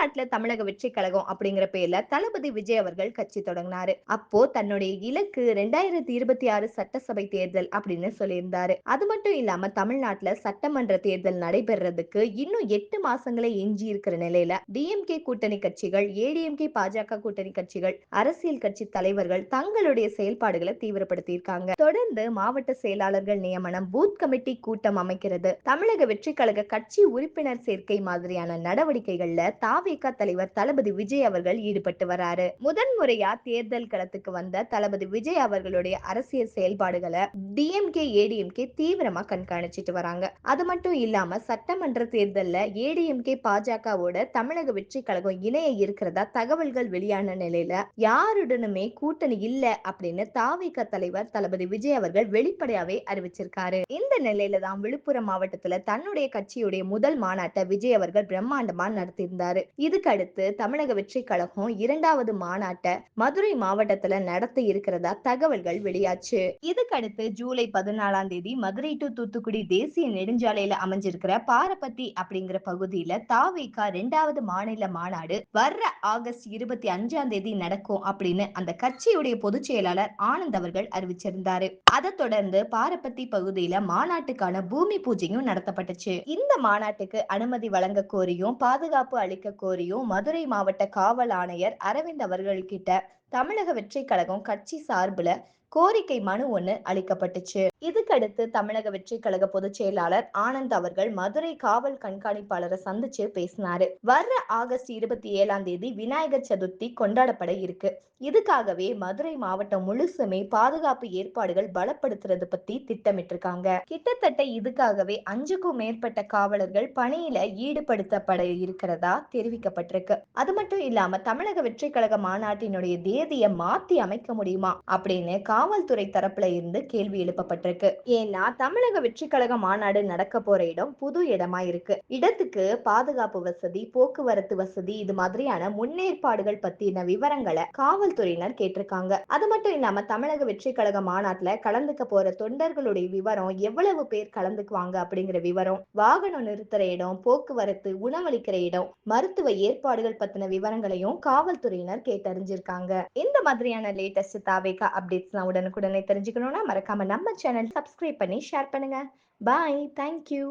தமிழ்நாட்டுல தமிழக வெற்றி கழகம் அப்படிங்கிற பேர்ல தளபதி விஜய் அவர்கள் கட்சி தொடங்கினாரு. அப்போ தன்னுடைய இலக்கு 2026 சட்டசபை தேர்தல் அப்படின்னு சொல்லியிருந்தாரு. அது மட்டும் இல்லாம தமிழ்நாட்டுல சட்டமன்ற தேர்தல் நடைபெறதுக்கு இன்னும் 8 மாசங்களே எஞ்சி இருக்கிற நிலையில டிஎம்கே கூட்டணி கட்சிகள், ஏடிஎம்கே, பாஜக கூட்டணி கட்சிகள், அரசியல் கட்சி தலைவர்கள் தங்களுடைய செயல்பாடுகளை தீவிரப்படுத்தி இருக்காங்க. தொடர்ந்து மாவட்ட செயலாளர்கள் நியமனம், பூத் கமிட்டி கூட்டம் அமைக்கிறது, தமிழக வெற்றி கழக கட்சி உறுப்பினர் சேர்க்கை மாதிரியான நடவடிக்கைகள்ல தாவேகா தலைவர் தளபதி விஜய் அவர்கள் ஈடுபட்டு வராரு. முதன்முறையா தேர்தல் களத்துக்கு வந்த தளபதி விஜய் அவர்களுடைய அரசியல் செயல்பாடுகளை டிஎம்கே, ஏடிஎம்கே தீவிரமா கண்காணிச்சிட்டு வராங்க. அது மட்டும் இல்லாம சட்டமன்ற தேர்தல்ல ஏடிஎம்கே, பாஜகவோட தமிழக வெற்றி கழகம் இணைய இருக்கிறதா தகவல்கள் வெளியான நிலையில யாருடனுமே கூட்டணி இல்ல அப்படின்னு தாவேகா தலைவர் தளபதி விஜய் அவர்கள் வெளிப்படையாவே அறிவிச்சிருக்காரு. இந்த நிலையில தான் விழுப்புரம் மாவட்டத்துல தன்னுடைய கட்சியுடைய முதல் மாநாட்டை விஜய் அவர்கள் பிரம்மாண்டமா நடத்தியிருந்தாரு. இதுக்கு அடுத்து தமிழக வெற்றி கழகம் 2வது மாநாட்டை மதுரை மாவட்டத்துல நடத்த இருக்கிறதா தகவல்கள் வெளியாச்சு. இதுக்கடுத்து ஜூலை 14ஆம் தேதி மதுரை டு தூத்துக்குடி தேசிய நெடுஞ்சாலையில அமைஞ்சிருக்கிற பாரபத்தி அப்படிங்கிற பகுதியில தாவேகா 2வது மாநில மாநாடு வர்ற ஆகஸ்ட் 25ஆம் தேதி நடக்கும் அப்படின்னு அந்த கட்சியுடைய பொதுச் செயலாளர் ஆனந்த் அவர்கள் அறிவிச்சிருந்தாரு. அதை தொடர்ந்து பாரபத்தி பகுதியில மாநாட்டுக்கான பூமி பூஜையும் நடத்தப்பட்டுச்சு. இந்த மாநாட்டுக்கு அனுமதி வழங்க கோரியும் பாதுகாப்பு அளிக்க கோரியும் மதுரை மாவட்ட காவல் ஆணையர் அரவிந்த் அவர்கள்கிட்ட தமிழக வெற்றி கழகம் கட்சி சார்புல கோரிக்கை மனு ஒண்ணு அளிக்கப்பட்டுச்சு. இதுக்கடுத்து தமிழக வெற்றி கழக பொதுச் செயலாளர் ஆனந்த் அவர்கள் மதுரை காவல் கண்காணிப்பாளரை சந்திச்சு பேசினாரு. வர்ற ஆகஸ்ட் 27ஆம் தேதி விநாயகர் சதுர்த்தி கொண்டாடப்பட இருக்கு. இதுக்காகவே மதுரை மாவட்டம் முழுசுமே பாதுகாப்பு ஏற்பாடுகள் பலப்படுத்துறது பத்தி திட்டமிட்டிருக்காங்க. கிட்டத்தட்ட இதுக்காகவே 5க்கும் மேற்பட்ட காவலர்கள் பணியில ஈடுபடுத்தப்பட இருக்கிறதா தெரிவிக்கப்பட்டிருக்கு. அது மட்டும் இல்லாம தமிழக வெற்றி கழக மாநாட்டினுடைய தேதியை மாத்தி அமைக்க முடியுமா அப்படின்னு காவல்துறை தரப்புல இருந்து கேள்வி எழுப்பப்பட்டிருக்கு. ஏன்னா தமிழக வெற்றி கழக மாநாடு நடக்க போற இடம் புது இடமா இருக்கு. இடத்துக்கு பாதுகாப்பு வசதி, போக்குவரத்து வசதி, இது மாதிரியான முன்னேற்பாடுகள் பத்தின விவரங்களை காவல்துறையினர் கேட்டிருக்காங்க. அது மட்டும் இல்லாம தமிழக வெற்றி கழக மாநாட்டுல கலந்துக்க போற தொண்டர்களுடைய விவரம், எவ்வளவு பேர் கலந்துக்குவாங்க அப்படிங்கிற விவரம், வாகனம் நிறுத்துற இடம், போக்குவரத்து, உணவளிக்கிற இடம், மருத்துவ ஏற்பாடுகள் பத்தின விவரங்களையும் காவல்துறையினர் கேட்டறிஞ்சிருக்காங்க. இந்த மாதிரியான லேட்டஸ்ட் தாவேகா அப்டேட்ஸ்லாம் உடனுக்குடனே தெரிஞ்சுக்கணும்னா மறக்காம நம்ம சேனல் சப்ஸ்கிரைப் பண்ணி ஷேர் பண்ணுங்க. பாய். தேங்க்யூ.